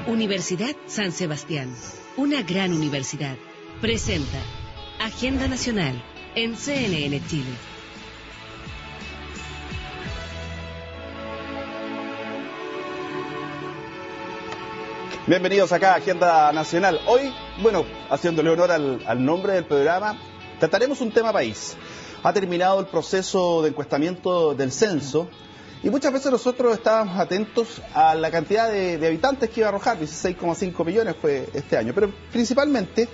Universidad San Sebastián, una gran universidad, presenta Agenda Nacional en CNN Chile. Bienvenidos acá a Agenda Nacional. Hoy, haciéndole honor al nombre del programa, trataremos un tema país. Ha terminado el proceso de encuestamiento del censo y muchas veces nosotros estábamos atentos a la cantidad de habitantes que iba a arrojar, 16,5 millones fue este año, pero principalmente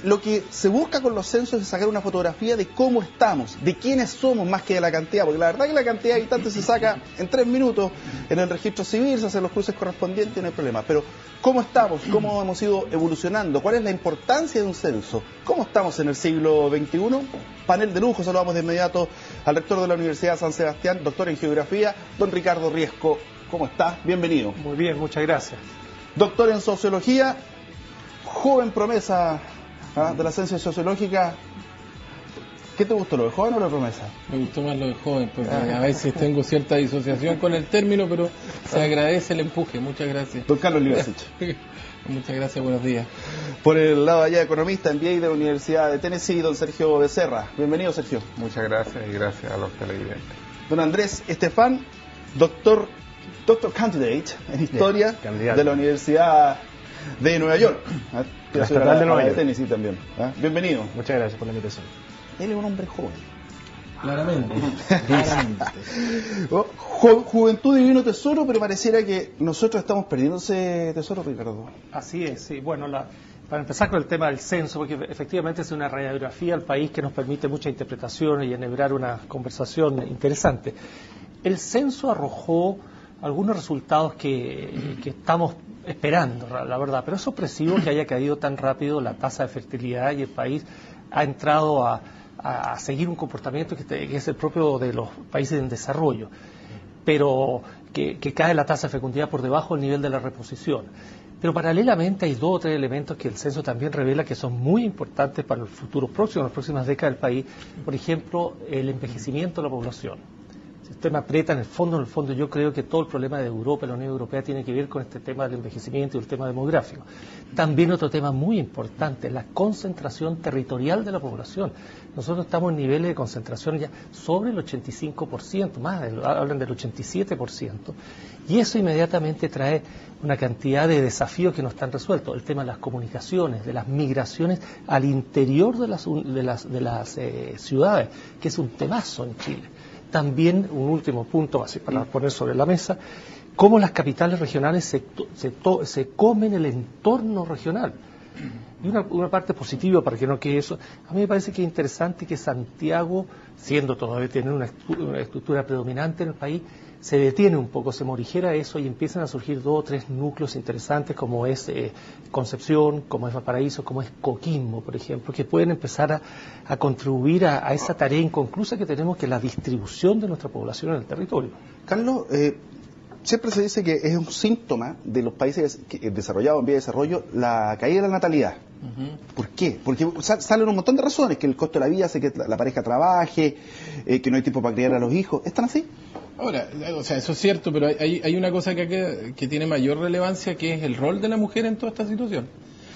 lo que se busca con los censos es sacar una fotografía de cómo estamos, de quiénes somos más que de la cantidad, porque la verdad que la cantidad de habitantes se saca en 3 minutos en el registro civil, se hacen los cruces correspondientes y no hay problema, pero ¿cómo estamos? ¿Cómo hemos ido evolucionando? ¿Cuál es la importancia de un censo? ¿Cómo estamos en el siglo XXI? Panel de lujo, saludamos de inmediato al rector de la Universidad San Sebastián, doctor en Geografía, don Ricardo Riesco. ¿Cómo está? Bienvenido. Muy bien, muchas gracias. Doctor en Sociología, joven promesa de la ciencia sociológica. ¿Qué te gustó, lo de joven o lo de promesa? Me gustó más lo de joven, porque a veces tengo cierta disociación con el término, pero se agradece el empuje. Muchas gracias. Don Carlos Libasich. Muchas gracias, buenos días. Por el lado allá, economista, MBA de la Universidad de Tennessee, don Sergio Becerra. Bienvenido, Sergio. Muchas gracias y gracias a los televidentes. Don Andrés Estefan, doctor candidate en Historia de la Universidad de Nueva York. La Estatal de Nueva York. Tennessee también. Bienvenido. Muchas gracias por la invitación. Él es un hombre joven. Claramente. Juventud divino tesoro, pero pareciera que nosotros estamos perdiendo ese tesoro, Ricardo. Así es, sí. Bueno, para empezar con el tema del censo, porque efectivamente es una radiografía al país que nos permite mucha interpretación y enhebrar una conversación interesante. El censo arrojó algunos resultados que estamos esperando, la verdad, pero es sorpresivo que haya caído tan rápido la tasa de fertilidad y el país ha entrado a seguir un comportamiento que es el propio de los países en desarrollo, pero que cae la tasa de fecundidad por debajo del nivel de la reposición. Pero paralelamente hay 2 o 3 elementos que el censo también revela que son muy importantes para el futuro próximo, las próximas décadas del país. Por ejemplo, el envejecimiento de la población. Si usted me aprieta, en el fondo yo creo que todo el problema de Europa, la Unión Europea, tiene que ver con este tema del envejecimiento y el tema demográfico. También otro tema muy importante, la concentración territorial de la población. Nosotros estamos en niveles de concentración ya sobre el 85%, hablan del 87%, y eso inmediatamente trae una cantidad de desafíos que no están resueltos. El tema de las comunicaciones, de las migraciones al interior de las ciudades, que es un temazo en Chile. También un último punto, así para poner sobre la mesa, cómo las capitales regionales se comen el entorno regional. Y una parte positiva, para que no quede eso, a mí me parece que es interesante que Santiago, siendo todavía tener una estructura predominante en el país, se detiene un poco, se morigera eso y empiezan a surgir 2 o 3 núcleos interesantes como es Concepción, como es Valparaíso, como es Coquimbo, por ejemplo, que pueden empezar a contribuir a esa tarea inconclusa que tenemos, que es la distribución de nuestra población en el territorio. Carlos, siempre se dice que es un síntoma de los países desarrollados en vía de desarrollo la caída de la natalidad. ¿Por qué? Porque salen un montón de razones, que el costo de la vida hace que la pareja trabaje, que no hay tiempo para criar a los hijos. ¿Están así? Ahora, eso es cierto, pero hay una cosa que tiene mayor relevancia, que es el rol de la mujer en toda esta situación.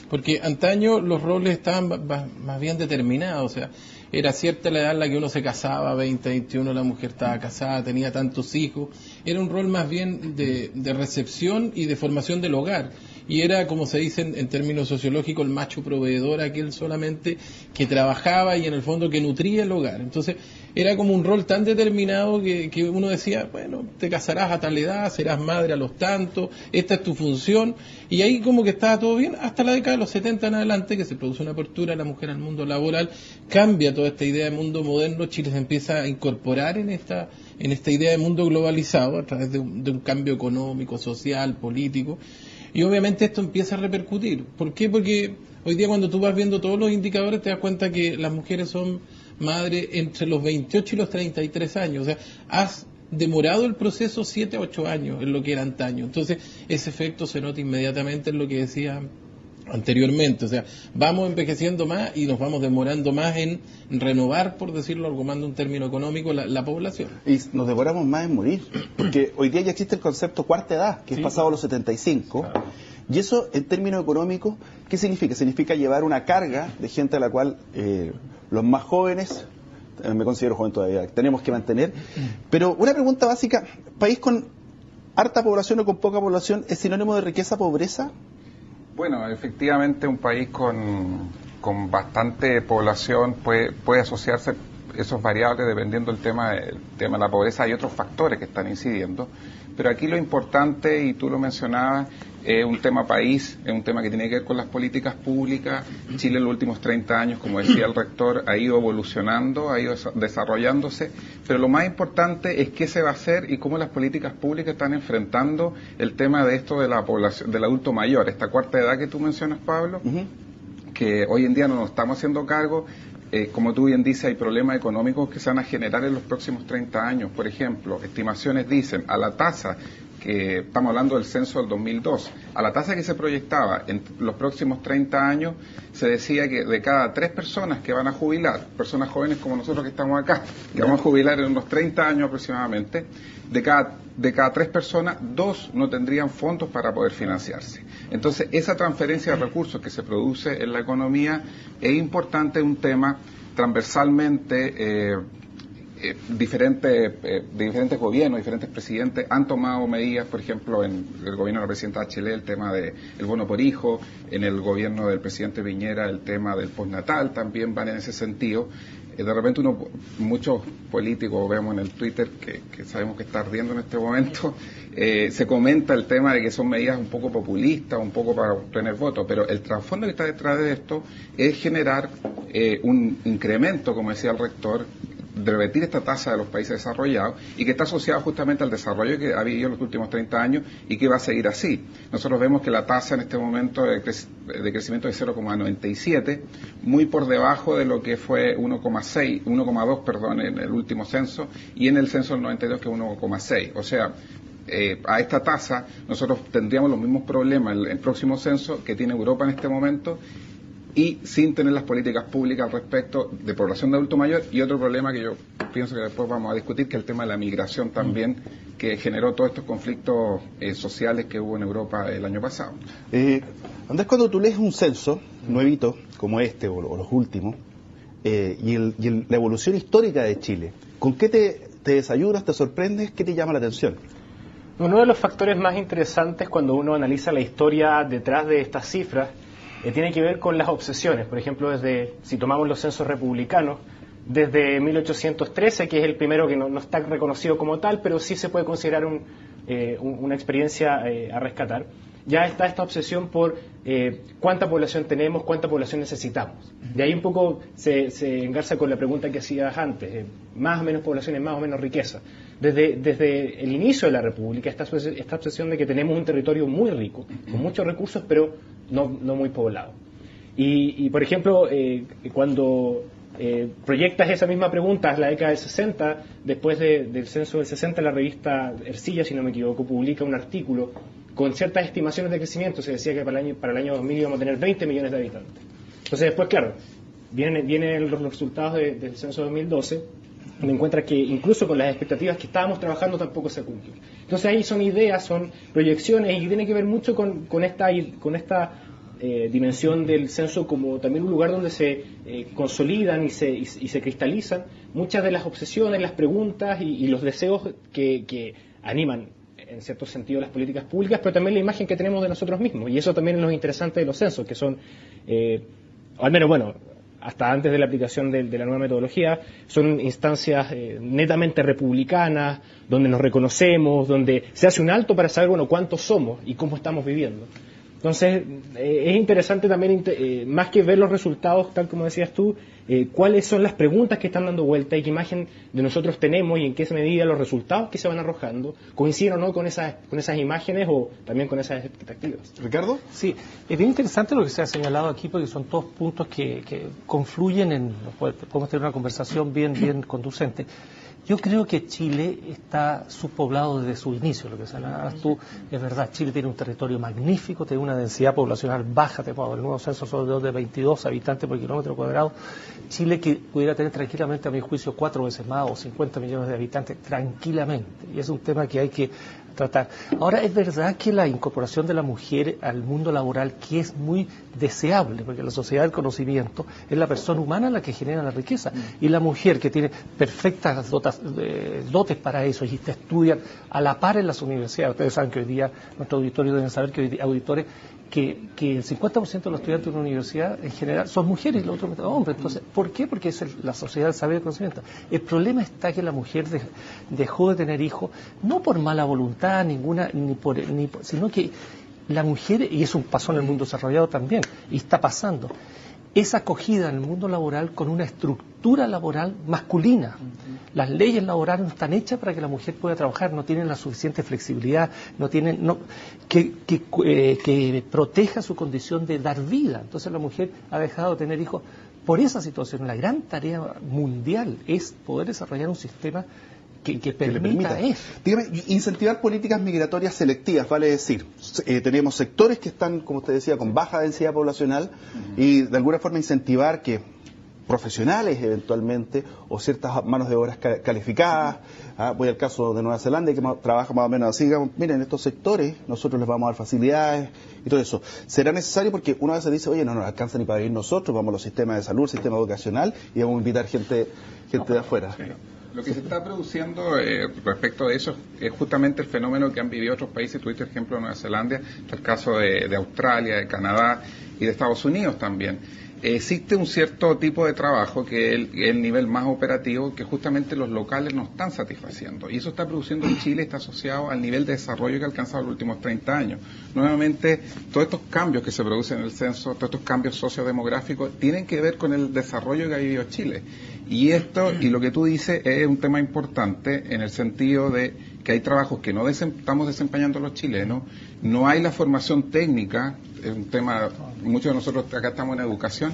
Porque antaño los roles estaban más bien determinados, o sea, era cierta la edad en la que uno se casaba, 20, 21, la mujer estaba casada, tenía tantos hijos, era un rol más bien de recepción y de formación del hogar, y era, como se dice en términos sociológicos, el macho proveedor, aquel solamente que trabajaba y en el fondo que nutría el hogar. Entonces era como un rol tan determinado que uno decía, bueno, te casarás a tal edad, serás madre a los tantos, esta es tu función, y ahí como que estaba todo bien, hasta la década de los 70 en adelante, que se produce una apertura de la mujer al mundo laboral, cambia toda esta idea de mundo moderno, Chile se empieza a incorporar en esta idea de mundo globalizado a través de un cambio económico, social, político, y obviamente esto empieza a repercutir. ¿Por qué? Porque hoy día cuando tú vas viendo todos los indicadores te das cuenta que las mujeres son madres entre los 28 y los 33 años, o sea, has demorado el proceso 7 a 8 años en lo que era antaño. Entonces ese efecto se nota inmediatamente en lo que decía anteriormente. O sea, vamos envejeciendo más y nos vamos demorando más en renovar, por decirlo, tomando un término económico, la población. Y nos demoramos más en morir, porque hoy día ya existe el concepto cuarta edad, que es pasado los 75, claro. Y eso, en términos económicos, ¿qué significa? Significa llevar una carga de gente a la cual los más jóvenes, me considero joven todavía, tenemos que mantener. Pero una pregunta básica, ¿país con harta población o con poca población es sinónimo de riqueza, pobreza? Bueno, efectivamente un país con bastante población puede asociarse esos variables dependiendo del tema de la pobreza. Hay otros factores que están incidiendo, pero aquí lo importante, y tú lo mencionabas, es un tema país, es un tema que tiene que ver con las políticas públicas. Chile en los últimos 30 años, como decía el rector, ha ido evolucionando, ha ido desarrollándose, pero lo más importante es qué se va a hacer y cómo las políticas públicas están enfrentando el tema de esto de la población, del adulto mayor, esta cuarta edad que tú mencionas, Pablo, que hoy en día no nos estamos haciendo cargo. Como tú bien dices, hay problemas económicos que se van a generar en los próximos 30 años. Por ejemplo, estimaciones dicen, a la tasa que estamos hablando del censo del 2002, a la tasa que se proyectaba en los próximos 30 años, se decía que de cada 3 personas que van a jubilar, personas jóvenes como nosotros que estamos acá, que vamos a jubilar en unos 30 años aproximadamente, de cada 3 personas, 2 no tendrían fondos para poder financiarse. Entonces, esa transferencia de recursos que se produce en la economía es importante, un tema transversalmente. De diferentes gobiernos, diferentes presidentes han tomado medidas, por ejemplo, en el gobierno de la presidenta Bachelet, el tema del bono por hijo, en el gobierno del presidente Piñera, el tema del postnatal, también van en ese sentido. De repente muchos políticos vemos en el Twitter, que sabemos que está ardiendo en este momento, se comenta el tema de que son medidas un poco populistas, un poco para obtener votos, pero el trasfondo que está detrás de esto es generar un incremento, como decía el rector, de revertir esta tasa de los países desarrollados y que está asociado justamente al desarrollo que ha habido en los últimos 30 años y que va a seguir así. Nosotros vemos que la tasa en este momento de crecimiento es 0,97, muy por debajo de lo que fue 1,2 en el último censo, y en el censo del 92 que es 1,6. O sea, a esta tasa nosotros tendríamos los mismos problemas en el próximo censo que tiene Europa en este momento, y sin tener las políticas públicas al respecto de población de adulto mayor, y otro problema que yo pienso que después vamos a discutir, que es el tema de la migración también, que generó todos estos conflictos sociales que hubo en Europa el año pasado. Andrés, cuando tú lees un censo nuevito, como este o los últimos, y la evolución histórica de Chile, ¿con qué te desayunas, te sorprendes, qué te llama la atención? Uno de los factores más interesantes cuando uno analiza la historia detrás de estas cifras tiene que ver con las obsesiones. Por ejemplo, si tomamos los censos republicanos, desde 1813, que es el primero que no está reconocido como tal, pero sí se puede considerar una experiencia a rescatar, ya está esta obsesión por cuánta población tenemos, cuánta población necesitamos. De ahí un poco se engarza con la pregunta que hacías antes, más o menos poblaciones, más o menos riqueza. Desde el inicio de la República, esta obsesión de que tenemos un territorio muy rico, con muchos recursos, pero no muy poblado. Y por ejemplo, cuando proyectas esa misma pregunta a la década del 60, después del censo del 60, la revista Ercilla, si no me equivoco, publica un artículo con ciertas estimaciones de crecimiento. Se decía que para el año 2000 íbamos a tener 20 millones de habitantes. Entonces después, claro, vienen los resultados del censo 2012, donde encuentra que incluso con las expectativas que estábamos trabajando tampoco se cumplió. Entonces ahí son ideas, son proyecciones, y tiene que ver mucho con esta dimensión del censo como también un lugar donde se consolidan y se cristalizan muchas de las obsesiones, las preguntas y los deseos que animan en cierto sentido las políticas públicas, pero también la imagen que tenemos de nosotros mismos. Y eso también es lo interesante de los censos, que son, o al menos, bueno, hasta antes de la aplicación de la nueva metodología, son instancias netamente republicanas, donde nos reconocemos, donde se hace un alto para saber, bueno, cuántos somos y cómo estamos viviendo. Entonces, es interesante también, más que ver los resultados, tal como decías tú, cuáles son las preguntas que están dando vuelta y qué imagen de nosotros tenemos y en qué medida los resultados que se van arrojando coinciden o no con esas imágenes o también con esas expectativas. ¿Ricardo? Sí, es bien interesante lo que se ha señalado aquí, porque son todos puntos que confluyen podemos tener una conversación bien conducente. Yo creo que Chile está subpoblado desde su inicio, lo que señalabas tú, es verdad, Chile tiene un territorio magnífico, tiene una densidad poblacional baja, el nuevo censo son de 22 habitantes por kilómetro cuadrado, Chile que pudiera tener tranquilamente, a mi juicio, 4 veces más o 50 millones de habitantes, tranquilamente, y es un tema que hay que tratar. Ahora, es verdad que la incorporación de la mujer al mundo laboral, que es muy deseable, porque la sociedad del conocimiento es la persona humana la que genera la riqueza, y la mujer que tiene perfectas dotes para eso y te estudian a la par en las universidades. Ustedes saben que hoy día, nuestros auditorios deben saber que hoy día, auditores, que el 50% de los estudiantes de una universidad en general son mujeres y los otros hombres. Entonces, ¿por qué? Porque es la sociedad del saber y del conocimiento. El problema está que la mujer dejó de tener hijos, no por mala voluntad ninguna, sino que la mujer, y eso pasó en el mundo desarrollado también, y está pasando, es acogida en el mundo laboral con una estructura laboral masculina. Las leyes laborales no están hechas para que la mujer pueda trabajar, no tienen la suficiente flexibilidad, que proteja su condición de dar vida. Entonces la mujer ha dejado de tener hijos por esa situación. La gran tarea mundial es poder desarrollar un sistema que permita eso. Dígame, incentivar políticas migratorias selectivas, vale decir, tenemos sectores que están, como usted decía, con baja densidad poblacional y de alguna forma incentivar que profesionales eventualmente o ciertas manos de obras calificadas, voy al caso de Nueva Zelanda que trabaja más o menos así, digamos, miren, estos sectores nosotros les vamos a dar facilidades y todo eso. ¿Será necesario? Porque una vez se dice, oye, no nos alcanza ni para vivir nosotros, vamos a los sistemas de salud, sistema educacional y vamos a invitar gente de afuera. Sí. Lo que se está produciendo respecto de eso es justamente el fenómeno que han vivido otros países. Tuviste el ejemplo de Nueva Zelanda, el caso de Australia, de Canadá y de Estados Unidos también. Existe un cierto tipo de trabajo que es el nivel más operativo que justamente los locales no están satisfaciendo. Y eso está produciendo en Chile, está asociado al nivel de desarrollo que ha alcanzado en los últimos 30 años. Nuevamente, todos estos cambios que se producen en el censo, todos estos cambios sociodemográficos, tienen que ver con el desarrollo que ha vivido Chile. Y lo que tú dices es un tema importante en el sentido de que hay trabajos que no estamos desempeñando los chilenos, no hay la formación técnica, es un tema, muchos de nosotros acá estamos en educación,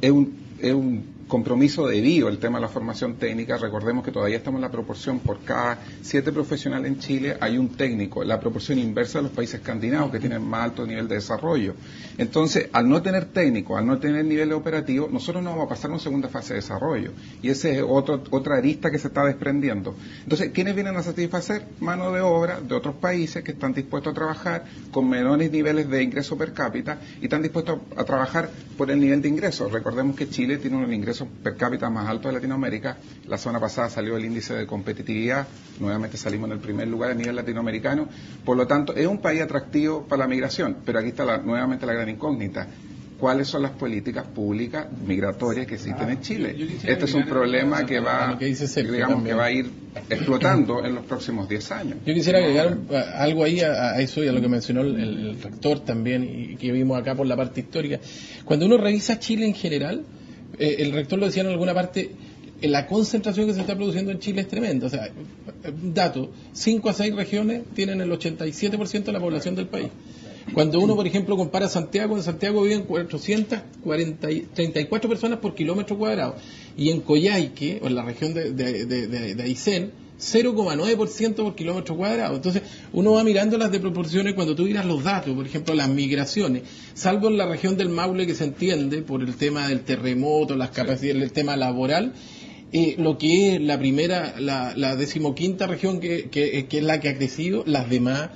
es un compromiso debido el tema de la formación técnica. Recordemos que todavía estamos en la proporción, por cada 7 profesionales en Chile hay un técnico, la proporción inversa de los países escandinavos que tienen más alto nivel de desarrollo. Entonces, al no tener técnico, al no tener nivel operativo, nosotros no vamos a pasar a una segunda fase de desarrollo, y esa es otra arista que se está desprendiendo. Entonces, ¿quiénes vienen a satisfacer? Mano de obra de otros países que están dispuestos a trabajar con menores niveles de ingreso per cápita y están dispuestos a trabajar por el nivel de ingreso. Recordemos que Chile tiene un ingreso per cápita más alto de Latinoamérica. La semana pasada salió el índice de competitividad, nuevamente salimos en el primer lugar a nivel latinoamericano, por lo tanto es un país atractivo para la migración, pero aquí está nuevamente la gran incógnita. ¿Cuáles son las políticas públicas migratorias que existen en Chile? Este es un problema que va a ir explotando en los próximos 10 años. Yo quisiera agregar algo ahí a eso y a lo que mencionó el rector también y que vimos acá por la parte histórica. Cuando uno revisa Chile en general, el rector lo decía en alguna parte, la concentración que se está produciendo en Chile es tremenda. O sea, dato, 5 a 6 regiones tienen el 87% de la población del país. Cuando uno, por ejemplo, compara Santiago, en Santiago viven 434 personas por kilómetro cuadrado, y en Coyhaique, o en la región de Aysén, 0,9% por kilómetro cuadrado. Entonces, uno va mirando las de proporciones cuando tú miras los datos, por ejemplo, las migraciones, salvo en la región del Maule, que se entiende por el tema del terremoto, las capacidades, el tema laboral, lo que es la 15ª región que es la que ha crecido, las demás,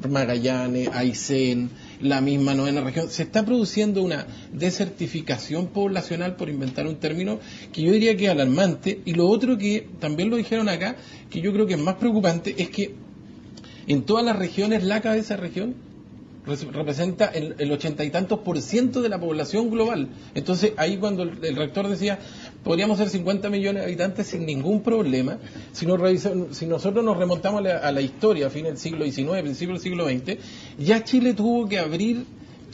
Magallanes, Aysén, la misma 9ª región, se está produciendo una desertificación poblacional, por inventar un término, que yo diría que es alarmante. Y lo otro que también lo dijeron acá, que yo creo que es más preocupante, es que en todas las regiones, la cabeza de región representa el 80 y tantos % de la población global. Entonces ahí cuando el rector decía podríamos ser 50 millones de habitantes sin ningún problema, si nosotros nos remontamos a la historia a fin del siglo XIX, principio del siglo XX, ya Chile tuvo que abrir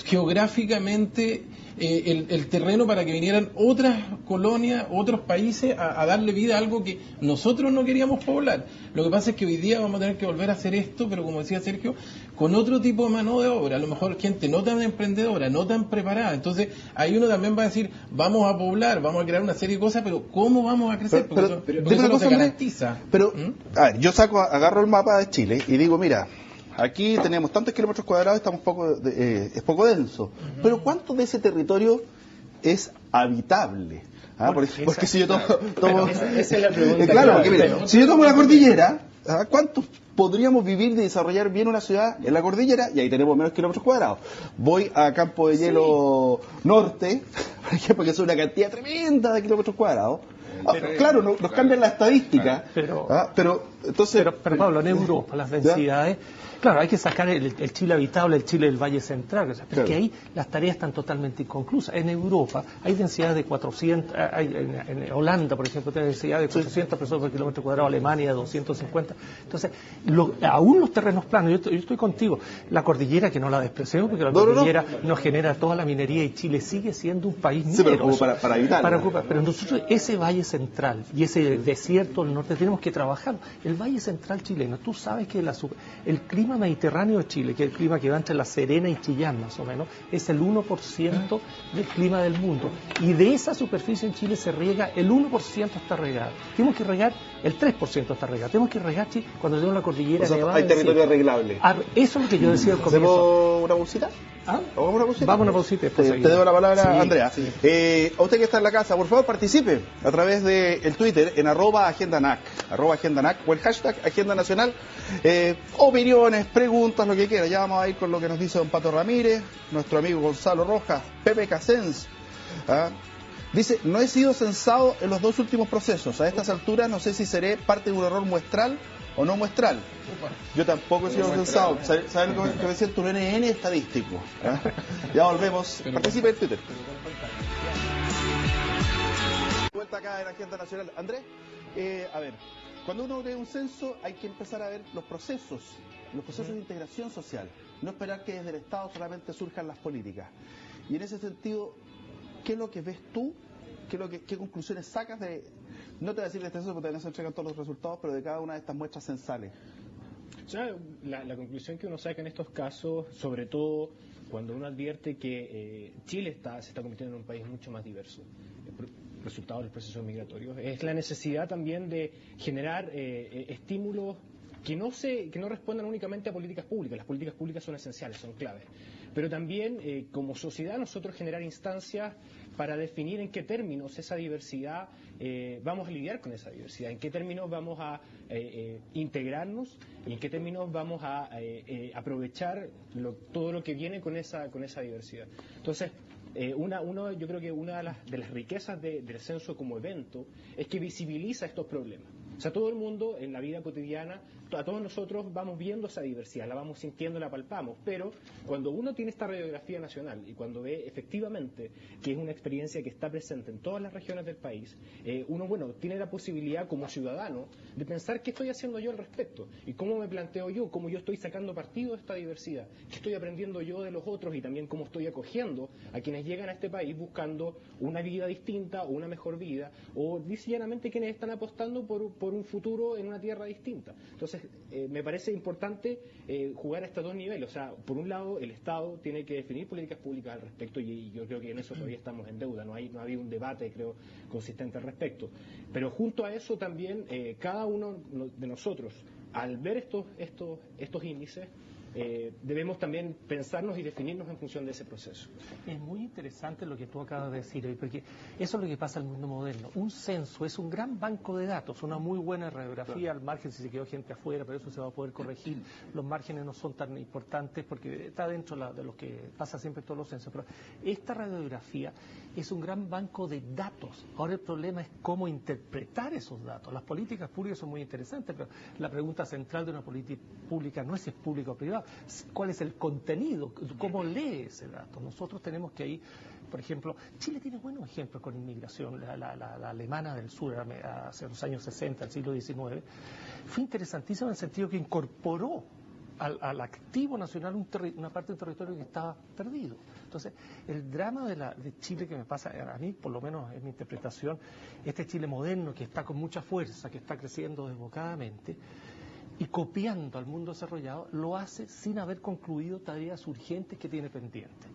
geográficamente el terreno para que vinieran otras colonias, otros países a darle vida a algo que nosotros no queríamos poblar. Lo que pasa es que hoy día vamos a tener que volver a hacer esto, pero como decía Sergio, con otro tipo de mano de obra, a lo mejor gente no tan emprendedora, no tan preparada. Entonces ahí uno también va a decir, vamos a poblar, vamos a crear una serie de cosas, pero ¿cómo vamos a crecer? Porque eso no se garantiza. Pero, a ver, yo agarro el mapa de Chile y digo, mira, aquí tenemos tantos kilómetros cuadrados, estamos es poco denso. Pero ¿cuánto de ese territorio es habitable? Porque si yo tomo esa es la pregunta. claro, porque mira, si yo tomo la cordillera, ¿cuántos podríamos vivir y desarrollar bien una ciudad en la cordillera? Y ahí tenemos menos kilómetros cuadrados. Voy a Campo de Hielo Norte, por ejemplo, que es una cantidad tremenda de kilómetros cuadrados. Claro, nos cambian la estadística, pero entonces... Pero Pablo, en Europa las densidades... Claro, hay que sacar el Chile habitable, el Chile del Valle Central, porque ahí las tareas están totalmente inconclusas. En Europa hay densidades de 400, en Holanda, por ejemplo, tiene densidad de 400 personas por kilómetro cuadrado, Alemania 250. Entonces, aún los terrenos planos, yo estoy contigo, la cordillera, que no la despreciamos, porque la cordillera nos genera toda la minería y Chile sigue siendo un país minero. Sí, pero como para evitarlo. Pero nosotros ese Valle Central y ese desierto del norte tenemos que trabajarlo. El Valle Central chileno, tú sabes que el clima mediterráneo de Chile, que es el clima que va entre La Serena y Chillán más o menos, es el 1% del clima del mundo. Y de esa superficie en Chile se riega, el 1% está regado. Tenemos que regar, el 3% está regado. Tenemos que regar, cuando tenemos la cordillera nevada. Hay territorio arreglable. Eso es lo que yo decía al comienzo. ¿Hacemos una bolsita? Vamos a una pausita. Te doy la palabra, Sí, Andrea. sí. A usted que está en la casa, por favor participe a través del Twitter en @AgendaNac o el hashtag Agenda Nacional. Opiniones, preguntas, lo que quiera. Ya vamos a ir con lo que nos dice don Pato Ramírez, nuestro amigo Gonzalo Rojas, Pepe Casens. Dice, no he sido censado en los 2 últimos procesos. A estas alturas no sé si seré parte de un error muestral o no muestral. Yo tampoco he sido censado. ¿Saben lo que me siento? Un NN estadístico. Ya volvemos. Participe en Twitter. Vuelta acá en la Agenda Nacional. Andrés, a ver, cuando uno ve un censo hay que empezar a ver los procesos de integración social. No esperar que desde el Estado solamente surjan las políticas. Y en ese sentido, ¿qué es lo que ves tú? ¿Qué conclusiones sacas de, no te voy a decir de este censo porque no se entregan todos los resultados, pero de cada una de estas muestras censales? O sea, la conclusión que uno saca en estos casos, sobre todo cuando uno advierte que Chile se está convirtiendo en un país mucho más diverso, resultado de los procesos migratorios, es la necesidad también de generar estímulos que no respondan únicamente a políticas públicas. Las políticas públicas son esenciales, son claves. Pero también, como sociedad, nosotros generar instancias para definir en qué términos esa diversidad, vamos a lidiar con esa diversidad, en qué términos vamos a integrarnos y en qué términos vamos a aprovechar todo lo que viene con esa diversidad. Entonces, yo creo que una de las riquezas del censo como evento es que visibiliza estos problemas. O sea, todo el mundo en la vida cotidiana, a todos nosotros vamos viendo esa diversidad, la vamos sintiendo, la palpamos, pero cuando uno tiene esta radiografía nacional y cuando ve efectivamente que es una experiencia que está presente en todas las regiones del país, uno, tiene la posibilidad como ciudadano de pensar qué estoy haciendo yo al respecto y cómo me planteo yo, cómo yo estoy sacando partido de esta diversidad, qué estoy aprendiendo yo de los otros y también cómo estoy acogiendo a quienes llegan a este país buscando una vida distinta o una mejor vida, o llanamente quienes están apostando por un futuro en una tierra distinta. Entonces, me parece importante jugar a estos dos niveles. O sea, por un lado, el Estado tiene que definir políticas públicas al respecto y yo creo que en eso todavía estamos en deuda. No ha habido un debate, creo, consistente al respecto. Pero junto a eso también, cada uno de nosotros, al ver estos índices, debemos también pensarnos y definirnos en función de ese proceso. Es muy interesante lo que tú acabas de decir hoy, porque eso es lo que pasa en el mundo moderno. Un censo es un gran banco de datos, una muy buena radiografía, al margen si se quedó gente afuera, pero eso se va a poder corregir. Los márgenes no son tan importantes porque está dentro de lo que pasa siempre en todos los censos. Pero esta radiografía es un gran banco de datos. Ahora el problema es cómo interpretar esos datos. Las políticas públicas son muy interesantes, pero la pregunta central de una política pública no es si es pública o privada. ¿Cuál es el contenido? ¿Cómo lee ese dato? Nosotros tenemos que ir, por ejemplo, Chile tiene buenos ejemplos con inmigración. La alemana del sur, hace los años 60, el siglo XIX, fue interesantísima en el sentido que incorporó al activo nacional una parte del territorio que estaba perdido. Entonces, el drama de Chile que me pasa, a mí, por lo menos en mi interpretación, este Chile moderno que está con mucha fuerza, que está creciendo desbocadamente, y copiando al mundo desarrollado, lo hace sin haber concluido tareas urgentes que tiene pendientes.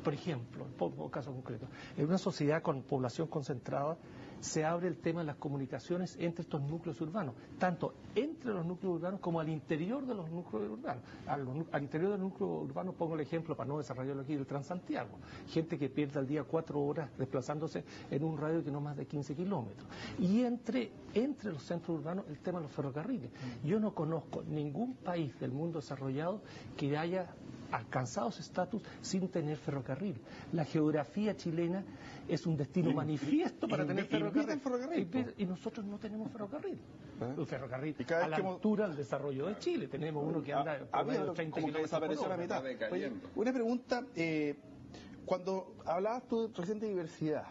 Por ejemplo, pongo un caso concreto, en una sociedad con población concentrada se abre el tema de las comunicaciones entre estos núcleos urbanos, tanto entre los núcleos urbanos como al interior de los núcleos urbanos. Al interior del núcleo urbano pongo el ejemplo, para no desarrollarlo aquí, del Transantiago. Gente que pierde al día 4 horas desplazándose en un radio de no más de 15 kilómetros. Y entre los centros urbanos el tema de los ferrocarriles. Yo no conozco ningún país del mundo desarrollado que haya alcanzado ese estatus sin tener ferrocarril. La geografía chilena es un destino manifiesto para tener ferrocarril. Y nosotros no tenemos ferrocarril. El ferrocarril a la altura del desarrollo de Chile. Tenemos uno que anda por medio de 30 kilómetros por hora. A mitad. Oye, una pregunta, cuando hablabas tú recién de diversidad,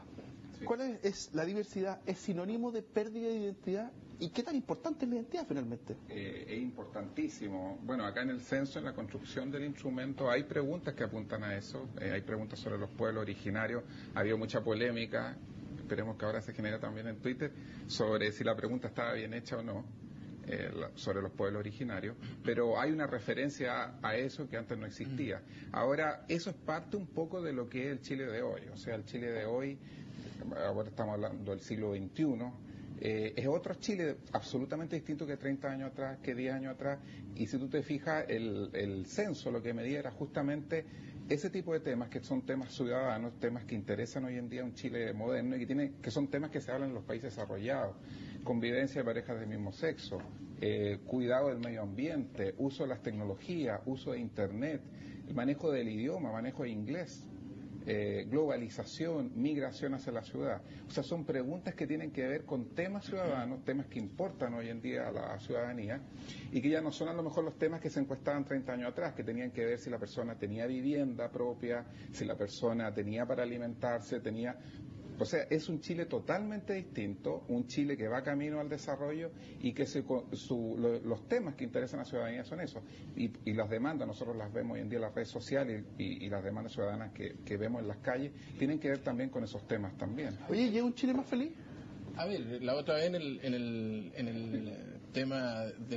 ¿cuál es la diversidad? ¿Es sinónimo de pérdida de identidad? ¿Y qué tan importante es la identidad finalmente? Es importantísimo. Bueno, acá en el censo, en la construcción del instrumento, hay preguntas que apuntan a eso. Hay preguntas sobre los pueblos originarios. Ha habido mucha polémica, esperemos que ahora se genere también en Twitter, sobre si la pregunta estaba bien hecha o no, sobre los pueblos originarios. Pero hay una referencia a eso que antes no existía. Ahora, eso es parte un poco de lo que es el Chile de hoy. O sea, el Chile de hoy, ahora estamos hablando del siglo XXI, es otro Chile absolutamente distinto que 30 años atrás, que 10 años atrás, y si tú te fijas, el censo lo que medía era justamente ese tipo de temas, que son temas ciudadanos, temas que interesan hoy en día a un Chile moderno y que son temas que se hablan en los países desarrollados: convivencia de parejas del mismo sexo, cuidado del medio ambiente, uso de las tecnologías, uso de Internet, el manejo del idioma, manejo de inglés, globalización, migración hacia la ciudad. O sea, son preguntas que tienen que ver con temas ciudadanos, temas que importan hoy en día a la ciudadanía y que ya no son a lo mejor los temas que se encuestaban 30 años atrás, que tenían que ver si la persona tenía vivienda propia, si la persona tenía para alimentarse, tenía... O sea, es un Chile totalmente distinto, un Chile que va camino al desarrollo y que los temas que interesan a la ciudadanía son esos. Y las demandas, nosotros las vemos hoy en día en las redes sociales y las demandas ciudadanas que vemos en las calles, tienen que ver también con esos temas también. Oye, ¿y es un Chile más feliz? A ver, la otra vez en el tema de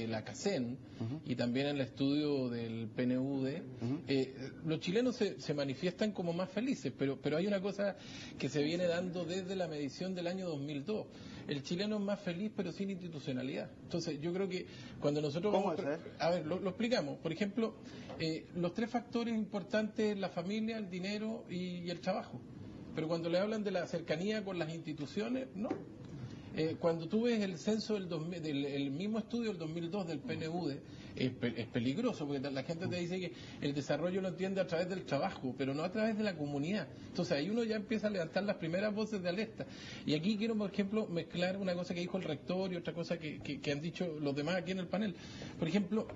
la CACEN y también en el estudio del PNUD, los chilenos se manifiestan como más felices, pero hay una cosa que se viene dando desde la medición del año 2002. El chileno es más feliz pero sin institucionalidad. Entonces yo creo que cuando nosotros vamos a ver, lo explicamos. Por ejemplo, los 3 factores importantes: la familia, el dinero y el trabajo. Pero cuando le hablan de la cercanía con las instituciones, no. Cuando tú ves el censo el mismo estudio del 2002 del PNUD, es peligroso, porque la gente te dice que el desarrollo lo entiende a través del trabajo, pero no a través de la comunidad. Entonces ahí uno ya empieza a levantar las primeras voces de alerta. Y aquí quiero, por ejemplo, mezclar una cosa que dijo el rector y otra cosa que han dicho los demás aquí en el panel. Por ejemplo,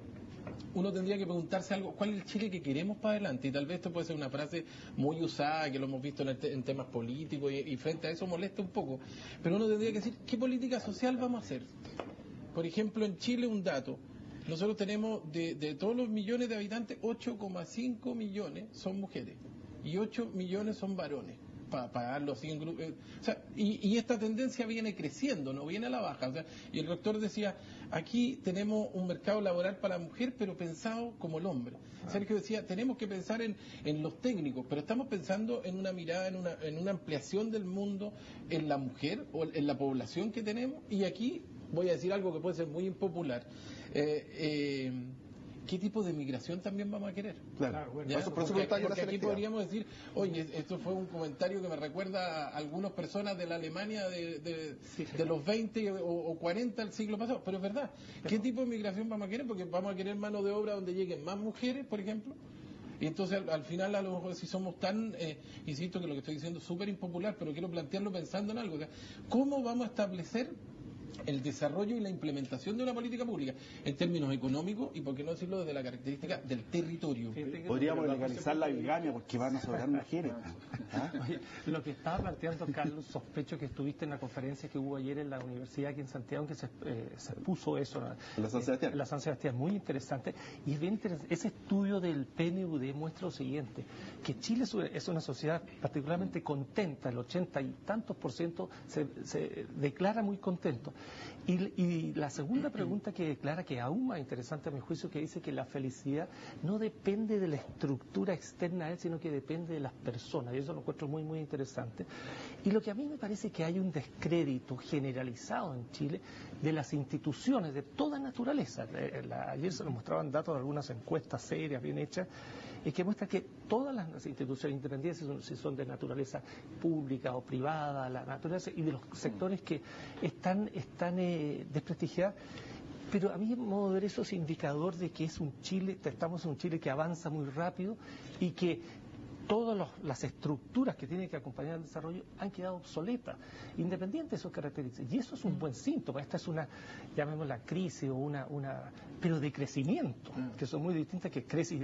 uno tendría que preguntarse algo: ¿cuál es el Chile que queremos para adelante? Y tal vez esto puede ser una frase muy usada, que lo hemos visto en temas políticos, y frente a eso molesta un poco, pero uno tendría que decir: ¿qué política social vamos a hacer? Por ejemplo, en Chile, un dato: nosotros tenemos de todos los millones de habitantes, 8,5 millones son mujeres y 8 millones son varones, para darlo así en grupo. O sea, y esta tendencia viene creciendo, no viene a la baja. O sea, y el rector decía: aquí tenemos un mercado laboral para la mujer, pero pensado como el hombre. Sergio decía: tenemos que pensar en los técnicos, pero estamos pensando en una mirada, en una ampliación del mundo, en la mujer o en la población que tenemos. Y aquí voy a decir algo que puede ser muy impopular. ¿Qué tipo de migración también vamos a querer? Claro, bueno, porque aquí podríamos decir: oye, esto fue un comentario que me recuerda a algunas personas de la Alemania de los 20 o 40 del siglo pasado, pero es verdad. ¿Qué tipo de migración vamos a querer? Porque vamos a querer mano de obra donde lleguen más mujeres, por ejemplo. Y entonces al final, a lo mejor, si somos tan, insisto que lo que estoy diciendo es súper impopular, pero quiero plantearlo pensando en algo. ¿Cómo vamos a establecer el desarrollo y la implementación de una política pública en términos económicos y, por qué no decirlo, desde la característica del territorio. Podríamos legalizar la bigamia porque van a sobrar mujeres. ¿Ah? Oye, lo que estaba planteando Carlos, sospecho que estuviste en la conferencia que hubo ayer en la universidad aquí en Santiago, que se puso eso en la San Sebastián. La San Sebastián, muy interesante. Y es bien interesante. Ese estudio del PNUD muestra lo siguiente, que Chile es una sociedad particularmente contenta, el 80 y tantos % se declara muy contento. Y la segunda pregunta que declara, que es aún más interesante a mi juicio, que dice que la felicidad no depende de la estructura externa a él, sino que depende de las personas, y eso lo encuentro muy, muy interesante. Y lo que a mí me parece que hay un descrédito generalizado en Chile de las instituciones de toda naturaleza. Ayer se nos mostraban datos de algunas encuestas serias, bien hechas, que muestran que todas las instituciones independientes, si son de naturaleza pública o privada, la naturaleza y de los sectores que están desprestigiadas. Pero a mí, en modo de ver, eso es indicador de que estamos en un Chile que avanza muy rápido y que todas las estructuras que tienen que acompañar el desarrollo han quedado obsoletas, independiente de sus características. Y eso es un buen síntoma. Esta es una, llamémosla crisis, pero de crecimiento, que son muy distintas que crisis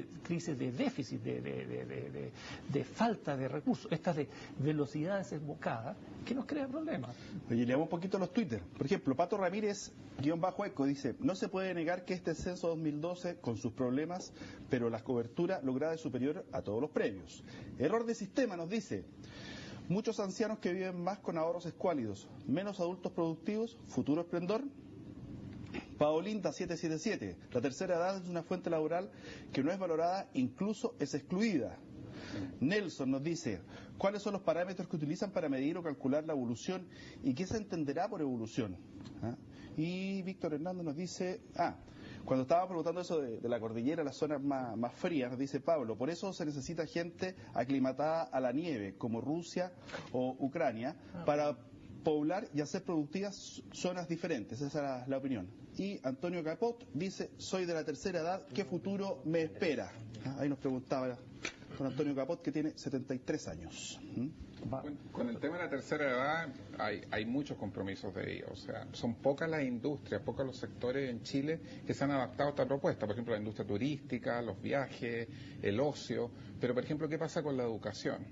de déficit, de falta de recursos. Esta de velocidad desembocada, que nos crea problemas. Oye, leamos un poquito los Twitter. Por ejemplo, Pato Ramírez, _eco, dice: no se puede negar que este censo 2012, con sus problemas, pero la cobertura lograda es superior a todos los previos. Error de sistema, nos dice: muchos ancianos que viven más con ahorros escuálidos, menos adultos productivos, futuro esplendor. Paolinda 777: la tercera edad es una fuente laboral que no es valorada, incluso es excluida. Nelson nos dice: ¿cuáles son los parámetros que utilizan para medir o calcular la evolución y qué se entenderá por evolución? ¿Ah? Y Víctor Hernández nos dice: cuando estaba preguntando eso de la cordillera, las zonas más frías, nos dice Pablo, por eso se necesita gente aclimatada a la nieve, como Rusia o Ucrania, para poblar y hacer productivas zonas diferentes. Esa es la opinión. Y Antonio Capot dice: soy de la tercera edad, ¿qué futuro me espera? Ahí nos preguntaba don Antonio Capot, que tiene 73 años. Con el tema de la tercera edad hay muchos compromisos de ellos. O sea, son pocas las industrias, pocos los sectores en Chile que se han adaptado a esta propuesta. Por ejemplo, la industria turística, los viajes, el ocio. Pero, por ejemplo, ¿qué pasa con la educación?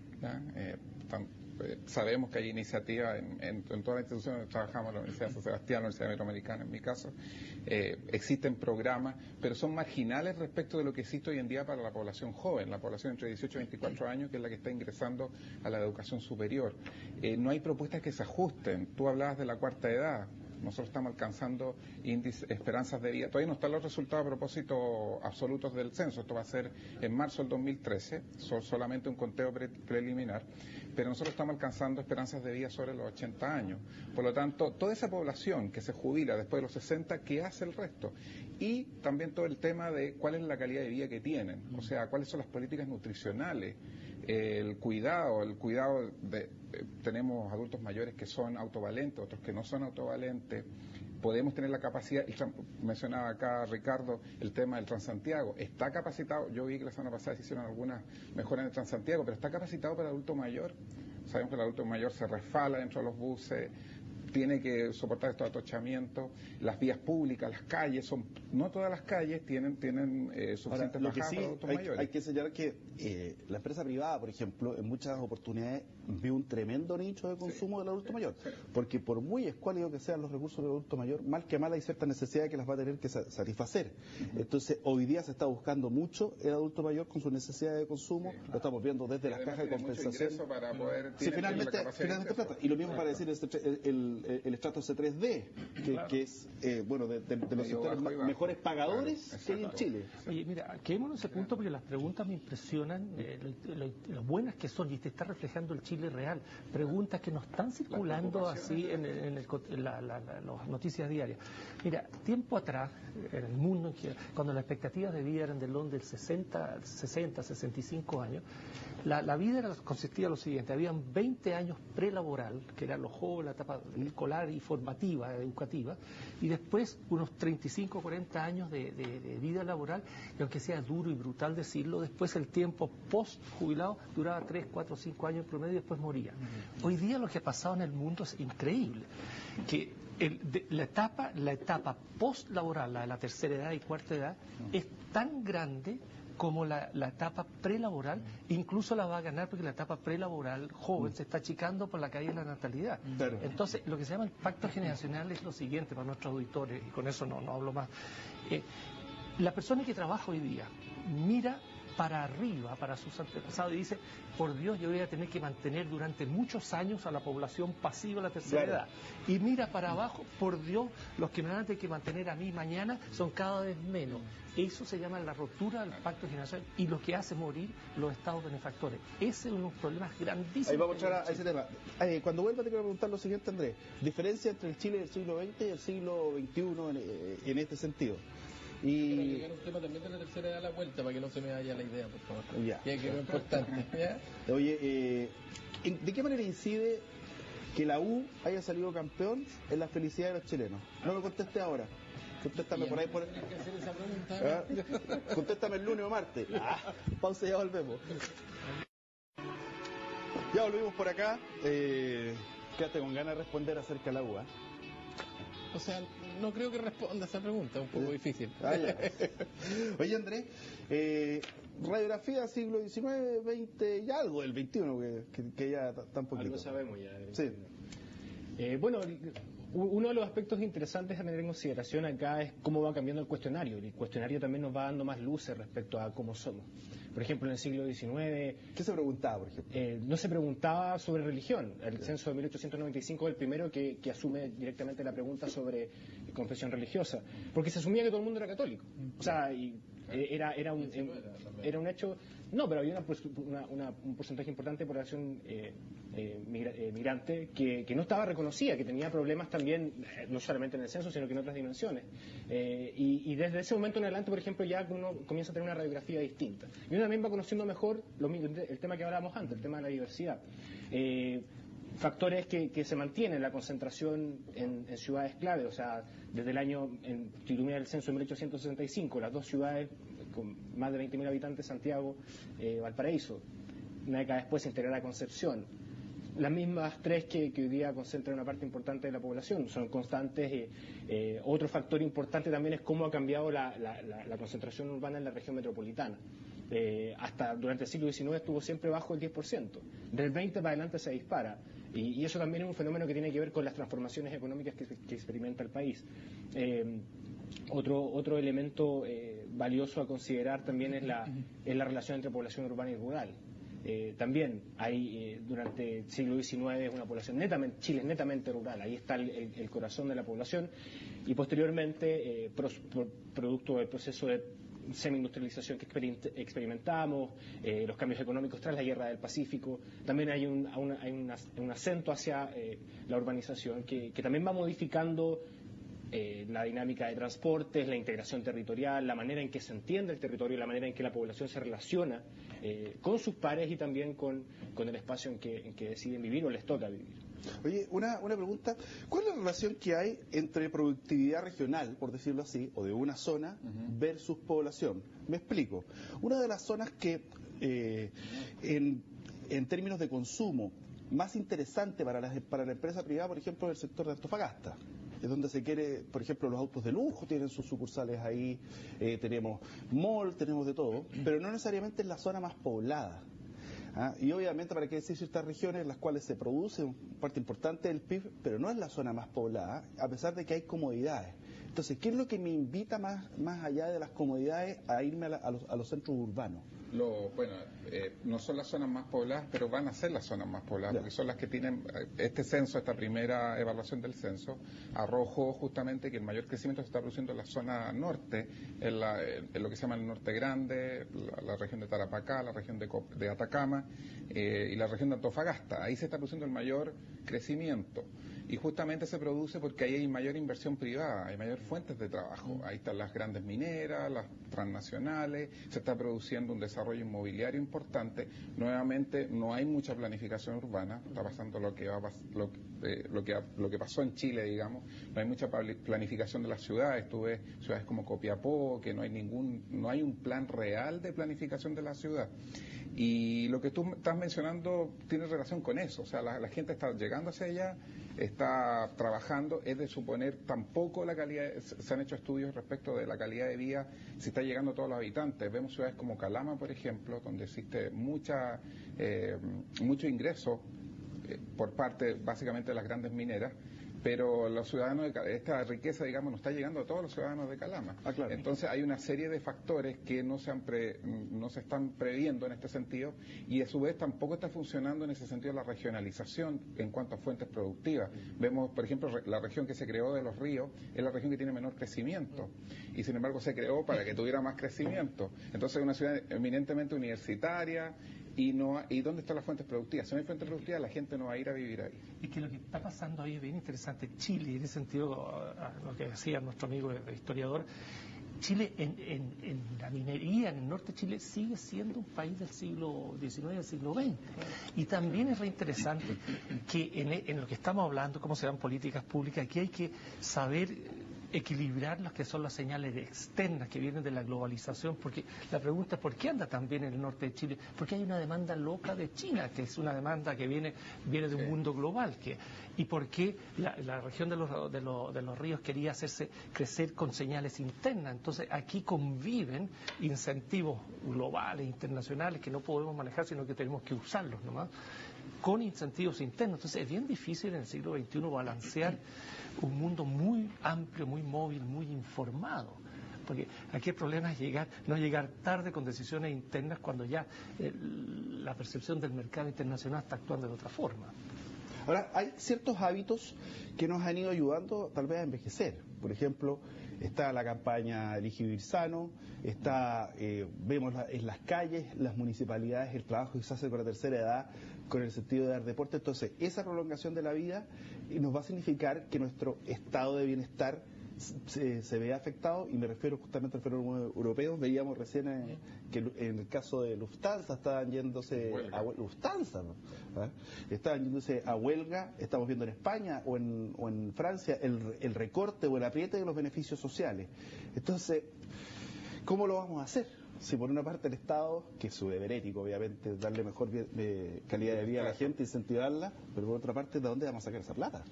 Sabemos que hay iniciativas en todas las instituciones donde trabajamos, la Universidad de San Sebastián, la Universidad Iberoamericana en mi caso, existen programas, pero son marginales respecto de lo que existe hoy en día para la población joven, la población entre 18 y 24 años, que es la que está ingresando a la educación superior. No hay propuestas que se ajusten. Tú hablabas de la cuarta edad. Nosotros estamos alcanzando esperanzas de vida. Todavía no están los resultados a propósito absolutos del censo. Esto va a ser en marzo del 2013, solamente un conteo preliminar. Pero nosotros estamos alcanzando esperanzas de vida sobre los 80 años. Por lo tanto, toda esa población que se jubila después de los 60, ¿qué hace el resto? Y también todo el tema de cuál es la calidad de vida que tienen. O sea, cuáles son las políticas nutricionales, el cuidado tenemos adultos mayores que son autovalentes, otros que no son autovalentes. Podemos tener la capacidad, mencionaba acá Ricardo el tema del Transantiago, está capacitado, yo vi que la semana pasada se hicieron algunas mejoras en el Transantiago, pero está capacitado para el adulto mayor. Sabemos que el adulto mayor se resfala dentro de los buses, tiene que soportar estos atochamientos, las vías públicas, las calles, no todas las calles tienen suficientes bajadas para adultos mayores. Hay que señalar que la empresa privada, por ejemplo, en muchas oportunidades ve un tremendo nicho de consumo del adulto mayor, porque por muy escuálido que sean los recursos del adulto mayor, mal que mal hay ciertas necesidades que las va a tener que satisfacer. Entonces, hoy día se está buscando mucho el adulto mayor con sus necesidades de consumo, lo estamos viendo desde las cajas de compensación. Para poder finalmente plata. Y lo mismo para decir el estrato C3D, que es de los sectores mejores pagadores que hay en Chile. Oye, mira, quedémonos en ese punto porque las preguntas me impresionan, lo buenas que son, y te está reflejando el Chile real. Preguntas que no están circulando así en las noticias diarias. Mira, tiempo atrás, en el mundo, cuando las expectativas de vida eran del 60, 65 años, la vida consistía en lo siguiente: habían 20 años prelaboral, que eran los jóvenes, la etapa escolar y formativa, educativa, y después unos 35 o 40 años de vida laboral, y aunque sea duro y brutal decirlo, después el tiempo post-jubilado duraba 3, 4, 5 años en promedio, después morían. Hoy día lo que ha pasado en el mundo es increíble, que la etapa post-laboral, la de la tercera edad y cuarta edad, es tan grande como la etapa prelaboral, incluso la va a ganar porque la etapa prelaboral joven se está achicando por la caída de la natalidad. Claro. Entonces, lo que se llama el pacto generacional es lo siguiente para nuestros auditores, y con eso no hablo más. La persona que trabaja hoy día mira para arriba, para sus antepasados, y dice, por Dios, yo voy a tener que mantener durante muchos años a la población pasiva de la tercera edad. Y mira para abajo, por Dios, los que me van a tener que mantener a mí mañana son cada vez menos. Eso se llama la ruptura del pacto generacional y lo que hace morir los estados benefactores. Ese es uno de los problemas grandísimos. Ahí vamos a entrar a ese tema. Cuando vuelva te quiero preguntar lo siguiente, Andrés. Diferencia entre el Chile del siglo XX y el siglo XXI en este sentido. Y Pero llegar a un tema también de la tercera edad a la vuelta, para que no se me vaya la idea, por favor. Ya. Que es lo importante. ¿Ya? Oye, ¿de qué manera incide que la U haya salido campeón en la felicidad de los chilenos? No me conteste ahora. Contéstame por ahí. Tienes que hacer esa pregunta. Contéstame el lunes o martes. Pausa y ya volvemos. Ya volvimos por acá. Quédate con ganas de responder acerca de la U. O sea, no creo que responda a esa pregunta, es un poco difícil. Oye, Andrés, radiografía siglo XIX, XX y algo del XXI, que ya tan poquito. Algo sabemos ya. Sí. Bueno, uno de los aspectos interesantes a tener en consideración acá es cómo va cambiando el cuestionario. El cuestionario también nos va dando más luces respecto a cómo somos. Por ejemplo, en el siglo XIX... ¿Qué se preguntaba, por ejemplo? No se preguntaba sobre religión. El censo de 1895 es el primero que asume directamente la pregunta sobre confesión religiosa, porque se asumía que todo el mundo era católico. O sea, era un hecho... No, pero había un porcentaje importante de población migrante que no estaba reconocida, que tenía problemas también, no solamente en el censo, sino que en otras dimensiones. Y desde ese momento en adelante, por ejemplo, ya uno comienza a tener una radiografía distinta. Y uno también va conociendo mejor el tema que hablábamos antes, el tema de la diversidad. Factores que se mantienen, la concentración en ciudades clave, o sea, desde el año, si ilumina el censo de 1865, las dos ciudades con más de 20.000 habitantes, Santiago, Valparaíso. Una década después se integrará Concepción. Las mismas tres que hoy día concentran una parte importante de la población, son constantes. Otro factor importante también es cómo ha cambiado la concentración urbana en la región metropolitana. Hasta durante el siglo XIX estuvo siempre bajo el 10%. Del 20 para adelante se dispara. Y eso también es un fenómeno que tiene que ver con las transformaciones económicas que experimenta el país. Otro elemento valioso a considerar también es la relación entre población urbana y rural. También hay durante el siglo XIX una población Chile es netamente rural, ahí está el corazón de la población, y posteriormente producto del proceso de semi-industrialización que experimentamos, los cambios económicos tras la guerra del Pacífico, también hay un acento hacia la urbanización que también va modificando la dinámica de transportes, la integración territorial, la manera en que se entiende el territorio, la manera en que la población se relaciona con sus pares y también con el espacio en que deciden vivir o les toca vivir. Oye, una pregunta, ¿cuál es la relación que hay entre productividad regional, por decirlo así, o de una zona versus población? Me explico. Una de las zonas que en términos de consumo más interesante para la empresa privada, por ejemplo, es el sector de Antofagasta. Es donde se quiere, por ejemplo, los autos de lujo tienen sus sucursales ahí, tenemos mall, tenemos de todo, pero no necesariamente es la zona más poblada. Y obviamente, para qué decir ciertas regiones en las cuales se produce parte importante del PIB, pero no es la zona más poblada, a pesar de que hay comodidades. Entonces, ¿qué es lo que me invita más allá de las comodidades a irme a los centros urbanos? No son las zonas más pobladas, pero van a ser las zonas más pobladas, porque son las que tienen este censo, esta primera evaluación del censo, arrojó justamente que el mayor crecimiento se está produciendo en la zona norte, en lo que se llama el norte grande, la región de Tarapacá, la región de Atacama y la región de Antofagasta. Ahí se está produciendo el mayor crecimiento. Y justamente se produce porque ahí hay mayor inversión privada, hay mayor fuentes de trabajo. Ahí están las grandes mineras, las transnacionales, se está produciendo un desarrollo inmobiliario importante. Nuevamente, no hay mucha planificación urbana, está pasando lo que pasó en Chile, digamos. No hay mucha planificación de las ciudades. Tú ves ciudades como Copiapó, que no hay un plan real de planificación de la ciudad. Y lo que tú estás mencionando tiene relación con eso, o sea, la gente está llegando hacia allá, está trabajando, es de suponer tampoco la calidad, se han hecho estudios respecto de la calidad de vida, si está llegando a todos los habitantes. Vemos ciudades como Calama, por ejemplo, donde existe mucho ingreso por parte básicamente de las grandes mineras, pero los ciudadanos esta riqueza, digamos, no está llegando a todos los ciudadanos de Calama. Claro. Entonces hay una serie de factores que no se están previendo en este sentido, y a su vez tampoco está funcionando en ese sentido la regionalización en cuanto a fuentes productivas. Vemos, por ejemplo, la región que se creó de Los Ríos es la región que tiene menor crecimiento, y sin embargo se creó para que tuviera más crecimiento. Entonces es una ciudad eminentemente universitaria, y ¿dónde están las fuentes productivas? Si no hay fuentes productivas, la gente no va a ir a vivir ahí. Y que lo que está pasando ahí es bien interesante. Chile, en ese sentido, lo que decía nuestro amigo historiador, Chile en la minería en el norte de Chile sigue siendo un país del siglo XIX y del siglo XX. Y también es reinteresante que en lo que estamos hablando, cómo se dan políticas públicas, aquí hay que saber equilibrar las que son las señales externas que vienen de la globalización, porque la pregunta es ¿por qué anda tan bien en el norte de Chile? Porque hay una demanda loca de China, que es una demanda que viene de un mundo global, y por qué la región de los ríos quería hacerse crecer con señales internas. Entonces aquí conviven incentivos globales, internacionales, que no podemos manejar, sino que tenemos que usarlos nomás, con incentivos internos. Entonces es bien difícil en el siglo XXI balancear un mundo muy amplio, muy móvil, muy informado. Porque aquí el problema es no llegar tarde con decisiones internas cuando ya la percepción del mercado internacional está actuando de otra forma. Ahora, hay ciertos hábitos que nos han ido ayudando tal vez a envejecer. Por ejemplo, está la campaña Elige Vivir Sano, vemos en las calles, las municipalidades, el trabajo que se hace con la tercera edad, con el sentido de dar deporte. Entonces, esa prolongación de la vida nos va a significar que nuestro estado de bienestar se vea afectado, y me refiero justamente al fenómeno europeo. Veíamos recién que en el caso de Lufthansa estaban yéndose a Lufthansa, ¿no? Estaban yéndose a huelga. Estamos viendo en España o en Francia el recorte o el apriete de los beneficios sociales. Entonces, ¿cómo lo vamos a hacer? Si por una parte el Estado, que es su deber ético, obviamente, darle mejor calidad de vida a la gente, incentivarla, pero por otra parte, ¿de dónde vamos a sacar esa plata?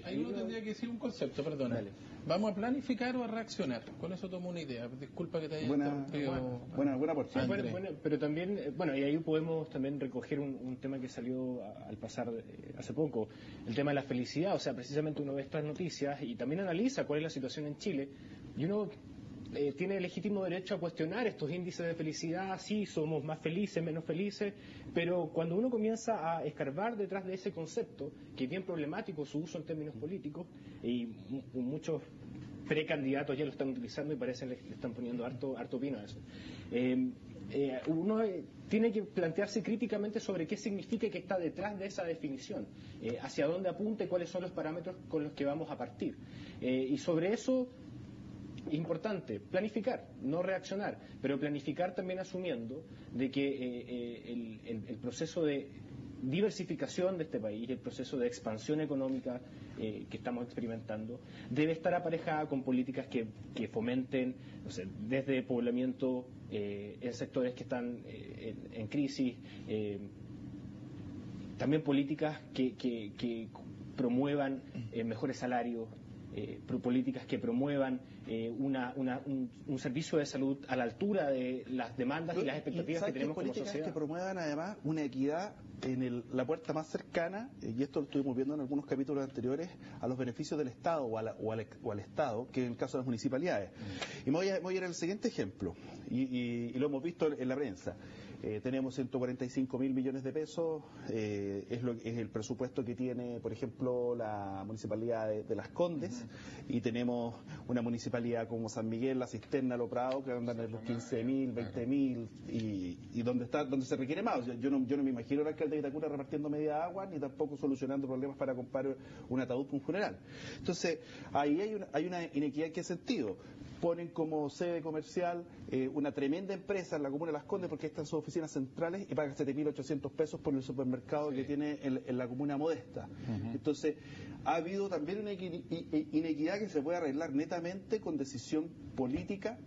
Ahí uno tendría que decir un concepto, perdona. Dale. ¿Vamos a planificar o a reaccionar? Con eso tomo una idea. Disculpa que te haya interrumpido. Buena porción. Pero también, y ahí podemos también recoger un tema que salió al pasar hace poco, el tema de la felicidad. O sea, precisamente uno ve estas noticias y también analiza cuál es la situación en Chile, y uno tiene legítimo derecho a cuestionar estos índices de felicidad. Sí, somos más felices, menos felices, pero cuando uno comienza a escarbar detrás de ese concepto, que es bien problemático su uso en términos políticos, y muchos precandidatos ya lo están utilizando y parece le están poniendo harto pino a eso, uno tiene que plantearse críticamente sobre qué significa, que está detrás de esa definición, hacia dónde apunta y cuáles son los parámetros con los que vamos a partir, y sobre eso importante, planificar, no reaccionar, pero planificar también asumiendo de que el proceso de diversificación de este país, el proceso de expansión económica que estamos experimentando, debe estar aparejada con políticas que fomenten, desde poblamiento en sectores que están en crisis, también políticas que promuevan mejores salarios, políticas que promuevan un servicio de salud a la altura de las demandas y las expectativas que tenemos como sociedad. Políticas que promuevan además una equidad en la puerta más cercana, y esto lo estuvimos viendo en algunos capítulos anteriores, a los beneficios del Estado o al Estado, que es el caso de las municipalidades. Y me voy a ir al siguiente ejemplo, y lo hemos visto en la prensa. tenemos 145.000 millones de pesos, es el presupuesto que tiene, por ejemplo, la municipalidad de Las Condes, y tenemos una municipalidad como San Miguel, La Cisterna, Lo Prado, que andan en los 15.000, 20.000, y donde se requiere más. Yo no me imagino al alcalde de Vitacura repartiendo media agua, ni tampoco solucionando problemas para comprar un ataúd para un funeral. Entonces, ahí hay una inequidad. ¿En qué sentido? Ponen como sede comercial una tremenda empresa en la comuna de Las Condes, porque están sus oficinas centrales, y paga 7.800 pesos por el supermercado que tiene en la comuna modesta. Entonces, ha habido también una inequidad que se puede arreglar netamente con decisión política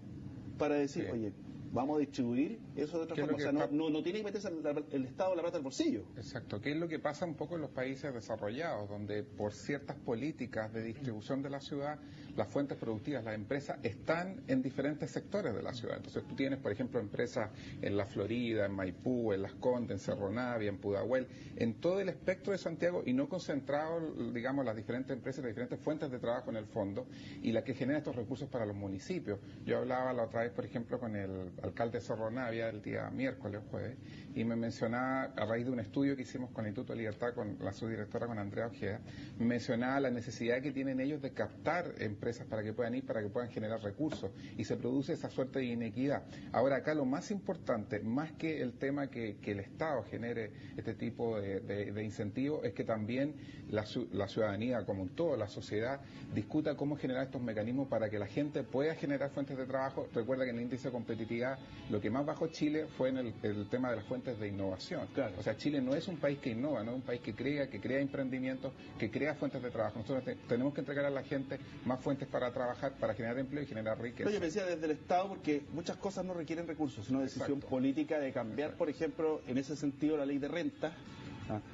para decir, oye, vamos a distribuir eso de otra forma. O sea, no tiene que meterse el Estado la plata al bolsillo. Exacto, que es lo que pasa un poco en los países desarrollados, donde por ciertas políticas de distribución de la ciudad, las fuentes productivas, las empresas, están en diferentes sectores de la ciudad. Entonces tú tienes, por ejemplo, empresas en la Florida, en Maipú, en Las Condes, en Cerro Navia, en Pudahuel, en todo el espectro de Santiago, y no concentrado, digamos, las diferentes empresas, las diferentes fuentes de trabajo en el fondo, y la que genera estos recursos para los municipios. Yo hablaba la otra vez, por ejemplo, con el alcalde de Cerro Navia el día miércoles o jueves, y me mencionaba, a raíz de un estudio que hicimos con el Instituto de Libertad, con la subdirectora, con Andrea Ojeda, mencionaba la necesidad que tienen ellos de captar empresas para que puedan ir, para que puedan generar recursos, y se produce esa suerte de inequidad. Ahora acá lo más importante, más que el tema que el Estado genere este tipo de incentivos, es que también la ciudadanía como un todo, la sociedad, discuta cómo generar estos mecanismos para que la gente pueda generar fuentes de trabajo. Recuerda que en el índice de competitividad lo que más bajó Chile fue en el tema de las fuentes de innovación. Claro. O sea, Chile no es un país que innova, no es un país que crea emprendimientos, que crea fuentes de trabajo. Nosotros tenemos que entregar a la gente más fuentes para trabajar, para generar empleo y generar riqueza. Yo decía desde el Estado, porque muchas cosas no requieren recursos, sino decisión política de cambiar, por ejemplo, en ese sentido, la ley de renta,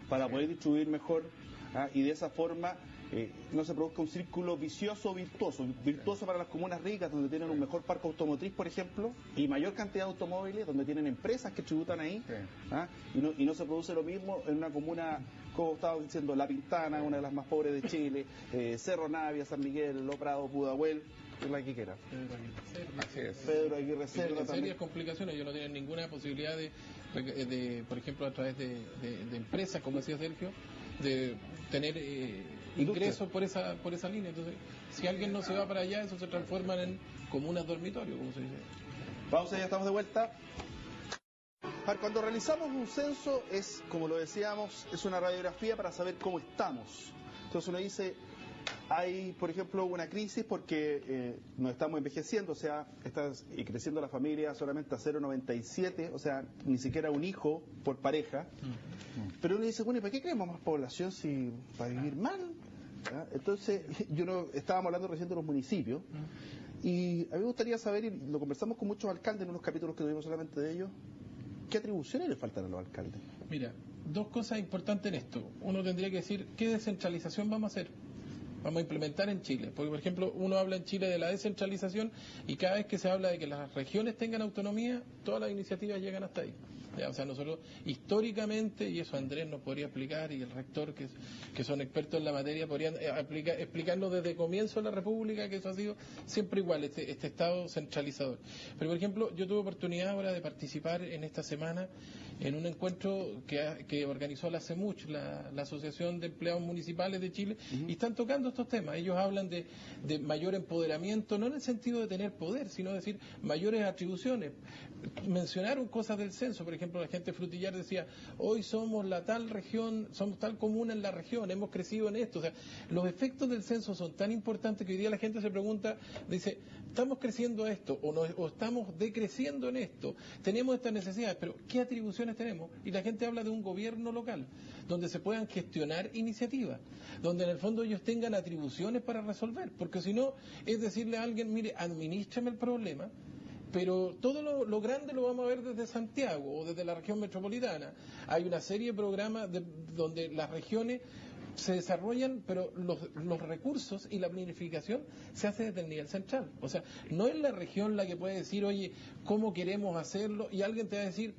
para poder distribuir mejor, y de esa forma no se produzca un círculo vicioso virtuoso para las comunas ricas, donde tienen un mejor parque automotriz, por ejemplo, y mayor cantidad de automóviles, donde tienen empresas que tributan ahí, y no se produce lo mismo en una comuna, como estaba diciendo, La Pintana, una de las más pobres de Chile, Cerro Navia, San Miguel, Lo Prado, Pudahuel, la que quiera. Pedro Aguirre Cerda también. Serias complicaciones, ellos no tienen ninguna posibilidad de por ejemplo, a través de empresas, como decía Sergio, de tener ingresos por esa línea. Entonces, si alguien no se va para allá, eso se transforma en comunas dormitorio, como se dice. Vamos allá, estamos de vuelta. Cuando realizamos un censo, es, como lo decíamos, es una radiografía para saber cómo estamos. Entonces uno dice, hay, por ejemplo, una crisis porque nos estamos envejeciendo, o sea, está creciendo la familia solamente a 0,97, o sea, ni siquiera un hijo por pareja. Pero uno dice, bueno, ¿y para qué queremos más población si para vivir mal? Entonces, estábamos hablando recién de los municipios, y a mí me gustaría saber, y lo conversamos con muchos alcaldes en unos capítulos que tuvimos solamente de ellos, ¿qué atribuciones le faltan a los alcaldes? Mira, dos cosas importantes en esto. Uno tendría que decir, ¿qué descentralización vamos a hacer? Vamos a implementar en Chile, porque por ejemplo uno habla en Chile de la descentralización, y cada vez que se habla de que las regiones tengan autonomía, todas las iniciativas llegan hasta ahí. O sea, nosotros históricamente, y eso Andrés nos podría explicar, y el rector, que son expertos en la materia, podrían explicarnos desde el comienzo de la República que eso ha sido siempre igual, este Estado centralizador. Pero por ejemplo, yo tuve oportunidad ahora de participar en esta semana en un encuentro que organizó la CEMUCH, la Asociación de Empleados Municipales de Chile, y están tocando estos temas. Ellos hablan de mayor empoderamiento, no en el sentido de tener poder, sino decir mayores atribuciones. Mencionaron cosas del censo, por ejemplo, la gente de Frutillar decía, hoy somos la tal región, somos tal comuna en la región, hemos crecido en esto. O sea, los efectos del censo son tan importantes que hoy día la gente se pregunta, dice, ¿estamos creciendo a esto o estamos decreciendo en esto? Tenemos estas necesidades, pero ¿qué atribuciones tenemos? Y la gente habla de un gobierno local, donde se puedan gestionar iniciativas, donde en el fondo ellos tengan atribuciones para resolver, porque si no, es decirle a alguien, mire, administrame el problema, pero todo lo grande lo vamos a ver desde Santiago o desde la región metropolitana. Hay una serie de programas donde las regiones se desarrollan, pero los recursos y la planificación se hace desde el nivel central. O sea, no es la región la que puede decir, oye, ¿cómo queremos hacerlo? Y alguien te va a decir,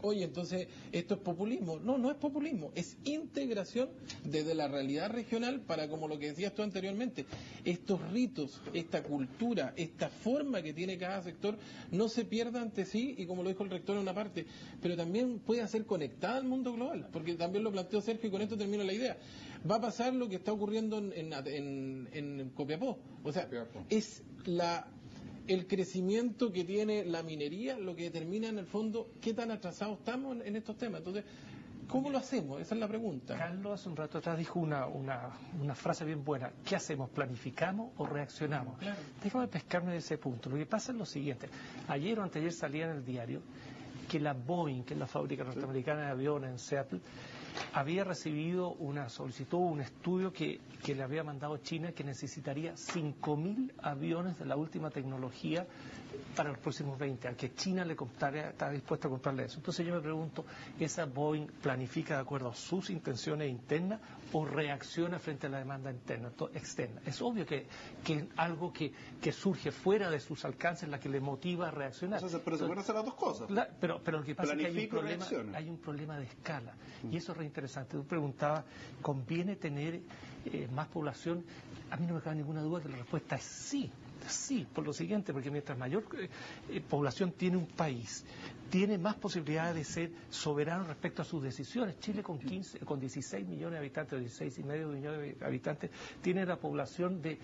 oye, entonces esto es populismo. No, no es populismo, es integración desde la realidad regional para, como lo que decías tú anteriormente, estos ritos, esta cultura, esta forma que tiene cada sector no se pierda ante sí, y como lo dijo el rector en una parte, pero también puede ser conectada al mundo global, porque también lo planteó Sergio y con esto termino la idea. Va a pasar lo que está ocurriendo en Copiapó, o sea, es el crecimiento que tiene la minería lo que determina en el fondo qué tan atrasados estamos en estos temas. Entonces, ¿cómo lo hacemos? Esa es la pregunta. Carlos hace un rato atrás dijo una frase bien buena. ¿Qué hacemos? ¿Planificamos o reaccionamos? Claro. Déjame pescarme de ese punto. Lo que pasa es lo siguiente. Ayer o anteayer salía en el diario que la Boeing, que es la fábrica norteamericana de aviones en Seattle, había recibido una solicitud, un estudio que le había mandado China, que necesitaría 5.000 aviones de la última tecnología para los próximos 20 años, que China está dispuesta a comprarle eso. Entonces yo me pregunto, ¿esa Boeing planifica de acuerdo a sus intenciones internas o reacciona frente a la demanda externa? Es obvio que es algo que surge fuera de sus alcances, la que le motiva a reaccionar. Pero se pueden hacer las dos cosas. Pero lo que pasa es que hay un problema de escala, y eso es re interesante. Tú preguntabas, ¿conviene tener más población? A mí no me cabe ninguna duda que la respuesta es sí. Sí, por lo siguiente, porque mientras mayor población tiene un país, tiene más posibilidades de ser soberano respecto a sus decisiones. Chile con 16 millones de habitantes, 16,5 millones de habitantes, tiene la población de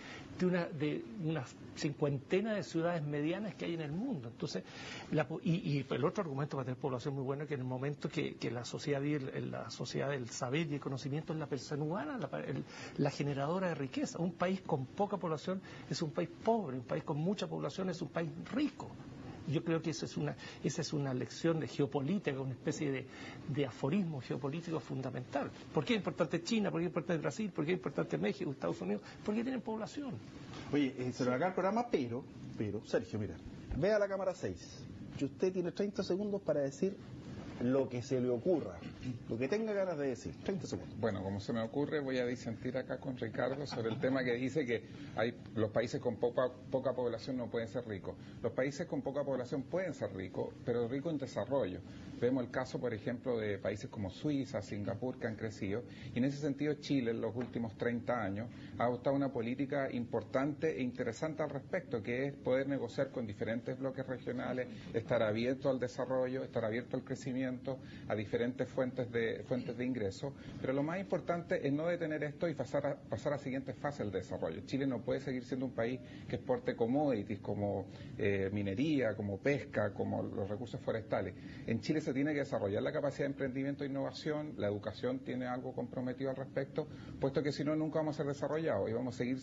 una cincuentena de ciudades medianas que hay en el mundo. Entonces, y el otro argumento para tener población muy bueno es que en el momento que la sociedad vive la sociedad del saber y el conocimiento es la persona humana, la generadora de riqueza. Un país con poca población es un país pobre. Un país con mucha población es un país rico. Yo creo que esa es una lección de geopolítica, una especie de aforismo geopolítico fundamental. ¿Por qué es importante China? ¿Por qué es importante Brasil? ¿Por qué es importante México, Estados Unidos? Porque tienen población. Oye, se nos acaba el programa, pero, Sergio, mira, ve a la cámara 6, y usted tiene 30 segundos para decir lo que se le ocurra, lo que tenga ganas de decir. 30 segundos. Bueno, como se me ocurre, voy a disentir acá con Ricardo sobre el tema que dice que los países con poca población no pueden ser ricos. Los países con poca población pueden ser ricos, pero ricos en desarrollo. Vemos el caso, por ejemplo, de países como Suiza, Singapur, que han crecido, y en ese sentido Chile, en los últimos 30 años, ha adoptado una política importante e interesante al respecto, que es poder negociar con diferentes bloques regionales, estar abierto al desarrollo, estar abierto al crecimiento, a diferentes fuentes de ingreso, pero lo más importante es no detener esto y pasar a la siguiente fase del desarrollo. Chile no puede seguir siendo un país que exporte commodities como minería, como pesca, como los recursos forestales. En Chile se tiene que desarrollar la capacidad de emprendimiento e innovación, la educación tiene algo comprometido al respecto, puesto que si no, nunca vamos a ser desarrollados y vamos a seguir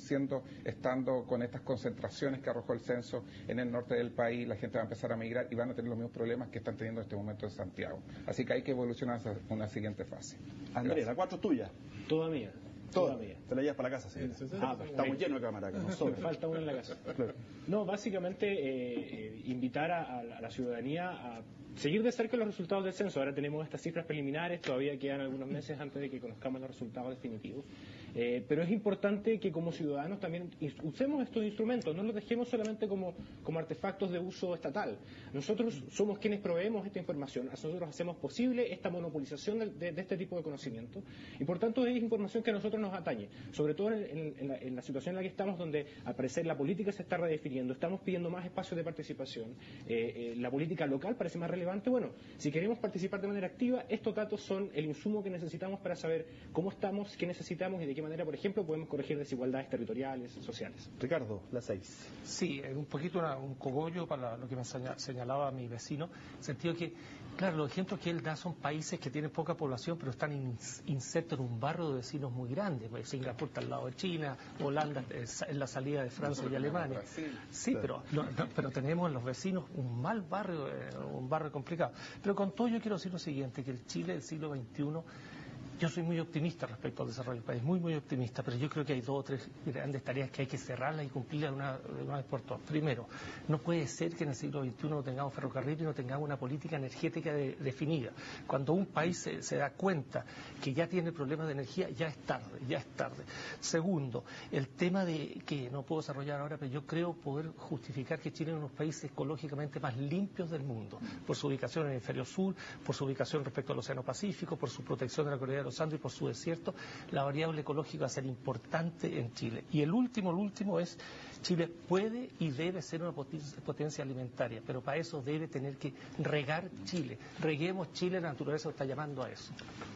estando con estas concentraciones que arrojó el censo en el norte del país, la gente va a empezar a migrar y van a tener los mismos problemas que están teniendo en este momento en Santiago. Así que hay que evolucionar hacia una siguiente fase. Andrés, ¿la 4 es tuya? Toda mía. Toda mía. Te la llevas para la casa, señora. Pero estamos llenos de cámara acá. Me falta una en la casa. Claro. No, básicamente invitar a la ciudadanía a seguir de cerca los resultados del censo. Ahora tenemos estas cifras preliminares, todavía quedan algunos meses antes de que conozcamos los resultados definitivos. Pero es importante que como ciudadanos también usemos estos instrumentos, no los dejemos solamente como artefactos de uso estatal. Nosotros somos quienes proveemos esta información, nosotros hacemos posible esta monopolización de este tipo de conocimiento, y por tanto es información que a nosotros nos atañe, sobre todo en la situación en la que estamos, donde al parecer la política se está redefiniendo, estamos pidiendo más espacios de participación, la política local parece más relevante. Bueno, si queremos participar de manera activa, estos datos son el insumo que necesitamos para saber cómo estamos, qué necesitamos y de qué manera, por ejemplo, podemos corregir desigualdades territoriales, sociales. Ricardo, la 6. Sí, un poquito un cogollo para lo que me señalaba mi vecino, en el sentido que, claro, los ejemplos que él da son países que tienen poca población, pero están insertos en un barrio de vecinos muy grande. Pues Singapur está al lado de China, Holanda es la salida de Francia y Alemania. Sí, pero tenemos en los vecinos un mal barrio, un barrio complicado. Pero con todo yo quiero decir lo siguiente, que el Chile del siglo XXI Yo soy muy optimista respecto al desarrollo del país, muy optimista, pero yo creo que hay 2 o 3 grandes tareas que hay que cerrarlas y cumplirlas de una vez por todas. Primero, no puede ser que en el siglo XXI no tengamos ferrocarril y no tengamos una política energética definida. Cuando un país se da cuenta que ya tiene problemas de energía, ya es tarde. Segundo, el tema de que no puedo desarrollar ahora, pero yo creo poder justificar que Chile es uno de los países ecológicamente más limpios del mundo, por su ubicación en el hemisferio sur, por su ubicación respecto al Océano Pacífico, por su protección de la cordillera de los Andes y por su desierto. La variable ecológica va a ser importante en Chile. Y el último es, Chile puede y debe ser una potencia alimentaria, pero para eso debe tener que regar Chile. Reguemos Chile, la naturaleza está llamando a eso.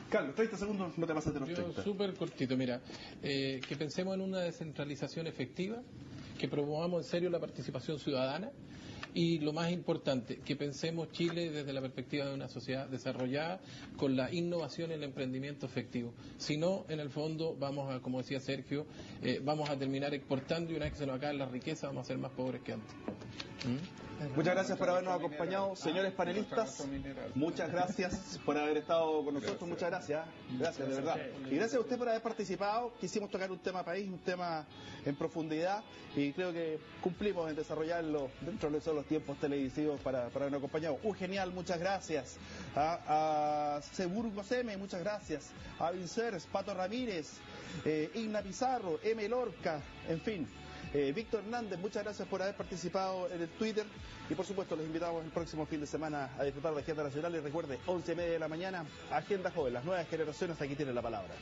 Carlos, 30 segundos, no te pasas de los 30. Súper cortito, mira, que pensemos en una descentralización efectiva, que promovamos en serio la participación ciudadana y lo más importante, que pensemos Chile desde la perspectiva de una sociedad desarrollada con la innovación y el emprendimiento efectivo. Si no, en el fondo vamos a, como decía Sergio, vamos a terminar exportando y una vez que se nos acaben las riquezas vamos a ser más pobres que antes. Muchas gracias por habernos acompañado, señores panelistas. Muchas gracias por haber estado con nosotros. Muchas gracias. Gracias, de verdad. Y gracias a usted por haber participado. Quisimos tocar un tema país, un tema en profundidad, y creo que cumplimos en desarrollarlo dentro de los tiempos televisivos para habernos acompañado. Genial, muchas gracias. A Seburgo Seme, muchas gracias. A Vincers, Pato Ramírez, Igna Pizarro, M. Lorca, en fin. Víctor Hernández, muchas gracias por haber participado en el Twitter, y por supuesto los invitamos el próximo fin de semana a disfrutar de Agenda Nacional. Y recuerde, 11:30 de la mañana, Agenda Joven, las nuevas generaciones, aquí tienen la palabra.